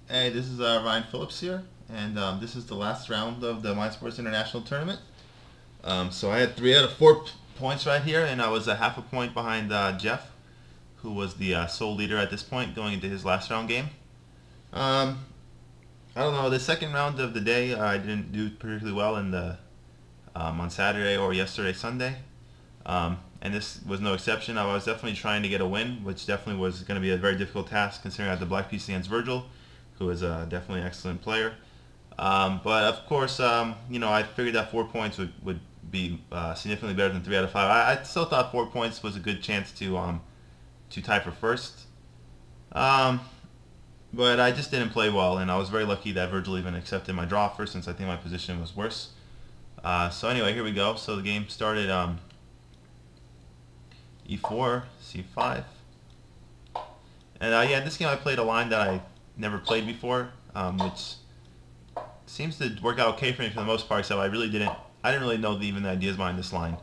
Hey, this is Ryan Phillips here, and this is the last round of the Mind Sports International Tournament. So I had 3 out of 4 points right here, and I was a half a point behind Jeff, who was the sole leader at this point going into his last round game. Um, I don't know, the second round of the day, I didn't do particularly well in the on Saturday or yesterday, Sunday. And this was no exception. I was definitely trying to get a win, which definitely was going to be a very difficult task considering I had the black piece against Virgil, who is definitely an excellent player. But of course, I figured that 4 points would be significantly better than 3 out of 5. I still thought 4 points was a good chance to tie for first. Um, but I just didn't play well, and I was very lucky that Virgil even accepted my draw offer since I think my position was worse. So anyway, here we go. So the game started e4, c5. And yeah, this game I played a line that I never played before, which seems to work out okay for me for the most part. So I didn't really know even the ideas behind this line.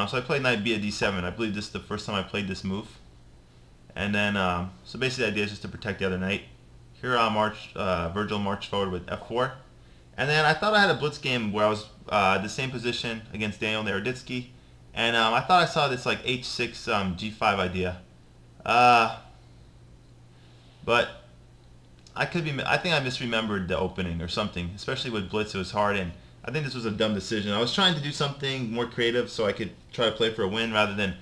So I played knight b at d7. I believe this is the first time I played this move. And then, so basically the idea is just to protect the other knight. Here Virgil marched forward with f4. And then I thought I had a blitz game where I was the same position against Daniel Naroditsky. And I thought I saw this like h6 g5 idea. But I think I misremembered the opening or something. Especially with blitz, it was hard, and I think this was a dumb decision. I was trying to do something more creative so I could try to play for a win rather than.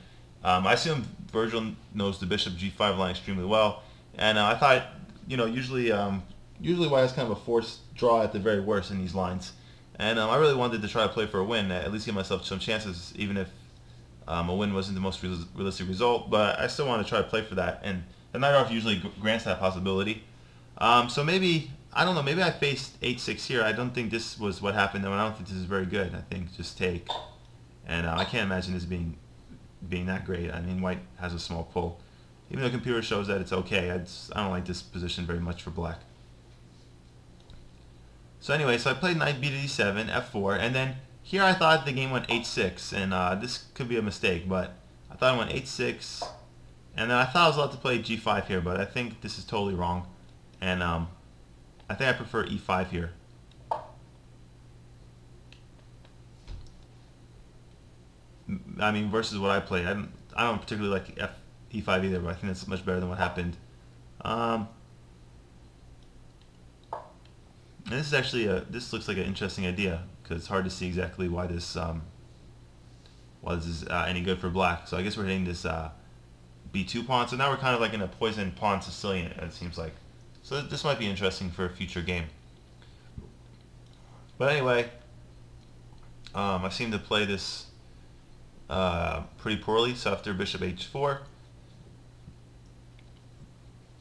I assume Virgil knows the bishop g5 line extremely well, and I thought, usually white is kind of a forced draw at the very worst in these lines, and I really wanted to try to play for a win, at least give myself some chances, even if a win wasn't the most realistic result. But I still want to try to play for that, and the knight off usually grants that possibility. So maybe, I don't know, maybe I faced h6 here. I don't think this was what happened, though, and I don't think this is very good. I think just take. And I can't imagine this being that great. I mean, white has a small pull. Even though the computer shows that it's okay, I don't like this position very much for black. So anyway, so I played knight b to d7, f4, and then here I thought the game went h6, and this could be a mistake, but I thought it went h6, and then I thought I was allowed to play g5 here, but I think this is totally wrong. And I think I prefer e5 here. I mean, versus what I played. I don't particularly like e5 either, but I think that's much better than what happened. And this is actually this looks like an interesting idea because it's hard to see exactly why this is any good for black. So I guess we're hitting this b2 pawn. So now we're kind of like in a poison pawn Sicilian, it seems like. So this might be interesting for a future game. But anyway, I seem to play this pretty poorly. So after bishop h4,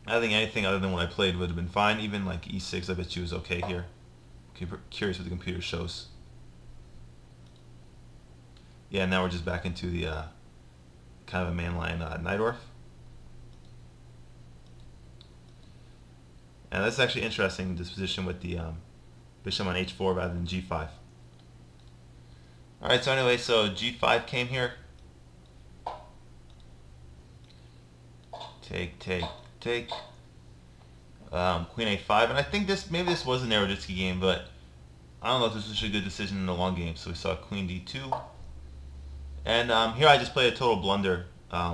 I think anything other than what I played would have been fine. Even like e6, I bet you was okay here. Curious what the computer shows. Yeah, now we're just back into the kind of a man-line Najdorf. And that's actually interesting, this position with the bishop on h4 rather than g5. Alright, so anyway, so g5 came here. Take, take, take. Queen a5, and I think maybe this was a Naroditsky game, but I don't know if this was a good decision in the long game. So we saw queen d2. And here I just played a total blunder,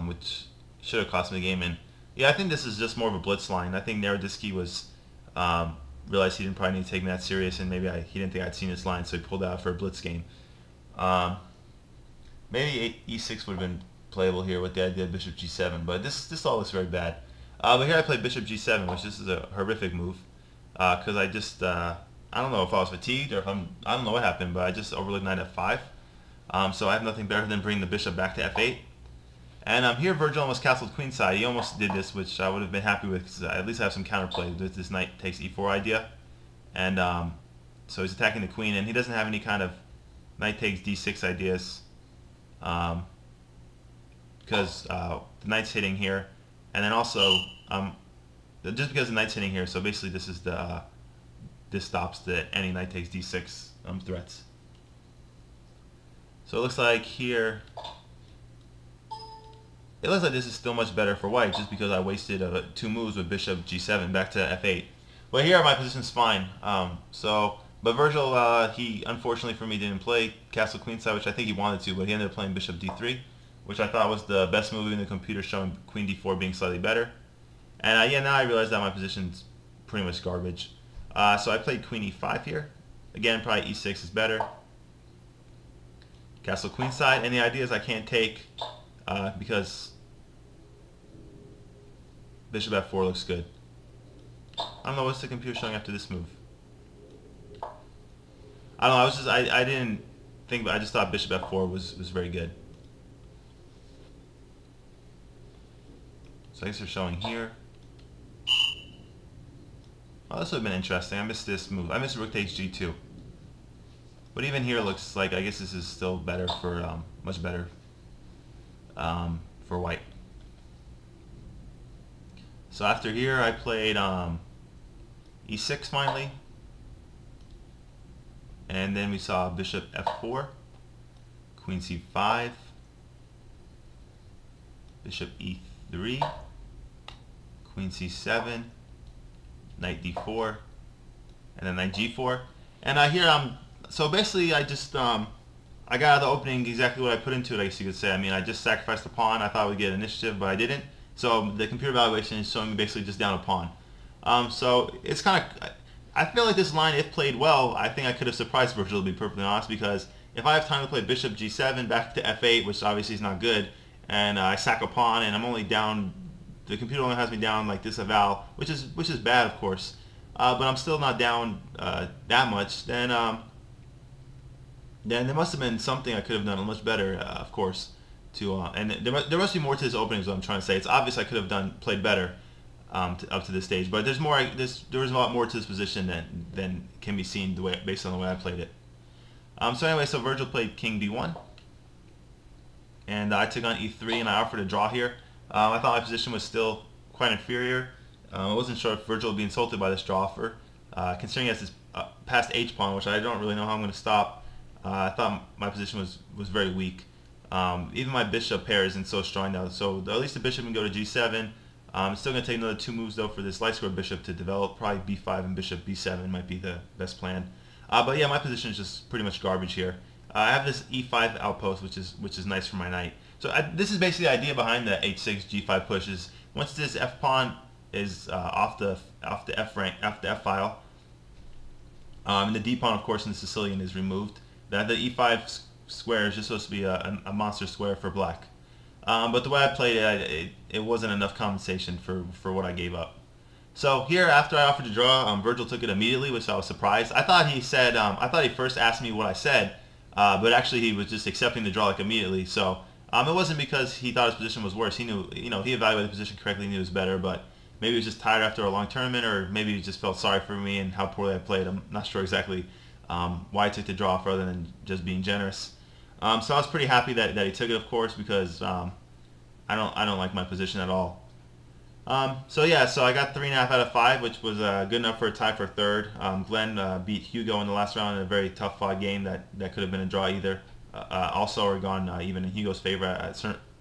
which should have cost me the game. And yeah, I think this is just more of a blitz line. I think Naroditsky was realized he didn't probably need to take me that serious, and maybe he didn't think I'd seen this line, so he pulled out for a blitz game. Maybe e6 would have been playable here with the idea of bishop g7, but this all looks very bad. But here I played bishop g7, which this is a horrific move, because I don't know if I was fatigued or if I don't know what happened, but I just overlooked knight f5. So I have nothing better than bringing the bishop back to f8. And here Virgil almost castled queenside. He almost did this, which I would have been happy with, because I at least have some counterplay with this knight takes e4 idea. And so he's attacking the queen, and he doesn't have any kind of knight takes d6 ideas, because the knight's hitting here, and then also just because the knight's hitting here, so basically this is this stops any knight takes d6 threats. So it looks like here, this is still much better for white, just because I wasted 2 moves with bishop g7 back to f8. But here my position's fine. But Virgil, he unfortunately for me didn't play castle queenside, which I think he wanted to, but he ended up playing bishop d3, which I thought was the best move in the computer, showing queen d4 being slightly better. And yeah, now I realize that my position's pretty much garbage. So I played queen e5 here. Again, probably e6 is better. Castle queenside, and the idea is I can't take because bishop f4 looks good. I don't know, what's the computer showing after this move? I don't know, I didn't think, but I just thought bishop f4 was very good. So I guess they're showing here. Oh, this would have been interesting. I missed this move. I missed rook takes g2. But even here it looks like, I guess this is still better for, much better for white. So after here I played e6 finally. And then we saw bishop f4, queen c5, bishop e3, queen c7, knight d4, and then knight g4. And here so basically I just I got out of the opening exactly what I put into it, I guess you could say. I mean, I just sacrificed a pawn. I thought I would get initiative, but I didn't. So the computer evaluation is showing me basically just down a pawn. So it's kind of, I feel like this line, if played well, I think I could have surprised Virgil, to be perfectly honest, because if I have time to play bishop g7 back to f8, which obviously is not good, and I sack a pawn, and I'm only down, the computer only has me down like this eval, which is bad, of course, but I'm still not down that much, then there must have been something I could have done much better, of course, and there must be more to this opening, is what I'm trying to say. It's obvious I could have played better up to this stage, but there's more. There was a lot more to this position than can be seen based on the way I played it. So anyway, so Virgil played king d1, and I took on e3, and I offered a draw here. I thought my position was still quite inferior. I wasn't sure if Virgil would be insulted by this draw offer, considering he has this past h pawn, which I don't really know how I'm going to stop. I thought my position was very weak. Even my bishop pair isn't so strong now, so at least the bishop can go to g7. I'm still going to take another 2 moves though for this light square bishop to develop. Probably b5 and bishop b7 might be the best plan. But yeah, my position is just pretty much garbage here. I have this e5 outpost, which is nice for my knight. So this is basically the idea behind the h6 g5 push. Is once this f pawn is off the f file, and the d pawn, of course, in the Sicilian is removed, that the e5 square is just supposed to be a monster square for black. But the way I played it, it wasn't enough compensation for what I gave up. So here, after I offered to draw, Virgil took it immediately, which I was surprised. I thought he said, I thought he first asked me what I said, but actually he was just accepting the draw like immediately. So it wasn't because he thought his position was worse. He knew, he evaluated the position correctly, he knew it was better, but maybe he was just tired after a long tournament, or maybe he just felt sorry for me and how poorly I played. I'm not sure exactly why I took the draw off other than just being generous. So I was pretty happy that he took it, of course, because I don't like my position at all. So yeah, so I got 3.5 out of 5, which was good enough for a tie for third. Glenn beat Hugo in the last round in a very tough fought game that could have been a draw either, also or gone even in Hugo's favor.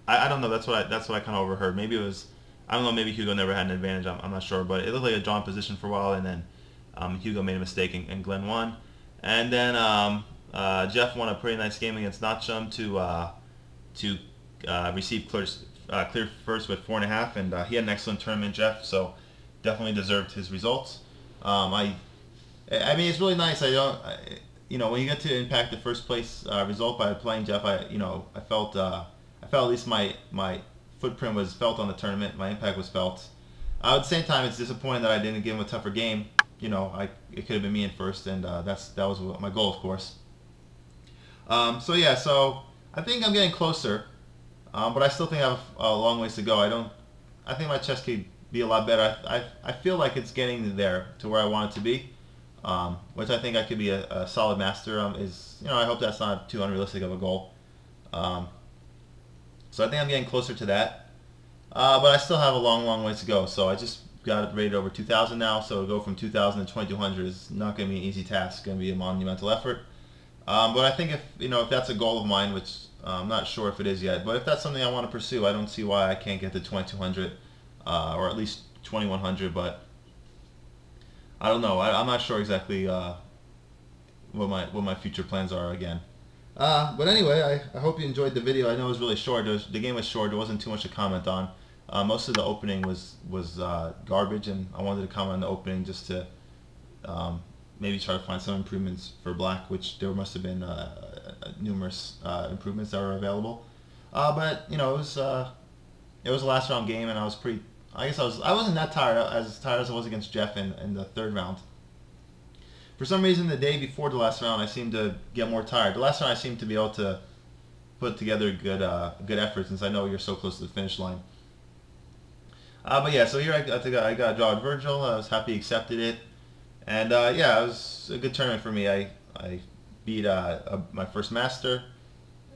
I don't know. That's what I kind of overheard. Maybe it was, I don't know. Maybe Hugo never had an advantage. I'm not sure, but it looked like a drawn position for a while, and then Hugo made a mistake and Glenn won. And then Jeff won a pretty nice game against Nachum to receive clear first with 4.5, and he had an excellent tournament, Jeff. So definitely deserved his results. I mean, it's really nice. When you get to impact the first place result by playing Jeff, I felt at least my footprint was felt on the tournament. My impact was felt. At the same time, it's disappointing that I didn't give him a tougher game. It could have been me in first, and that was my goal, of course. So yeah, so I think I'm getting closer, but I still think I have a long ways to go. I think my chess could be a lot better. I feel like it's getting there to where I want it to be, which I think I could be a solid master. I hope that's not too unrealistic of a goal. So I think I'm getting closer to that, but I still have a long ways to go. So I just got it rated over 2,000 now. So to go from 2,000 to 2,200 is not going to be an easy task. It's going to be a monumental effort. But I think if that's a goal of mine, which I'm not sure if it is yet, but if that's something I want to pursue, I don't see why I can't get to 2,200 or at least 2,100. But I don't know. I'm not sure exactly what my future plans are again. But anyway, I hope you enjoyed the video. I know it was really short. The game was short. There wasn't too much to comment on. Most of the opening was garbage, and I wanted to comment on the opening just to maybe try to find some improvements for black, which there must have been numerous improvements that were available. But you know, it was a last round game, and I was pretty. I guess I wasn't that tired, as tired as I was against Jeff in the third round. For some reason, the day before the last round, I seemed to get more tired. The last round, I seemed to be able to put together good effort, since I know you're so close to the finish line. But yeah, so here I think I got a draw with Virgil. I was happy he accepted it, and yeah, it was a good tournament for me. I beat my first master,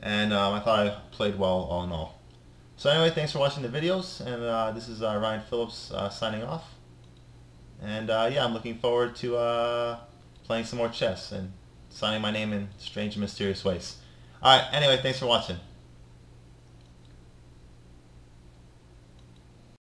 and I thought I played well all in all. So anyway, thanks for watching the videos, and this is Ryan Phillips signing off. And yeah, I'm looking forward to playing some more chess and signing my name in strange and mysterious ways. Alright, anyway, thanks for watching.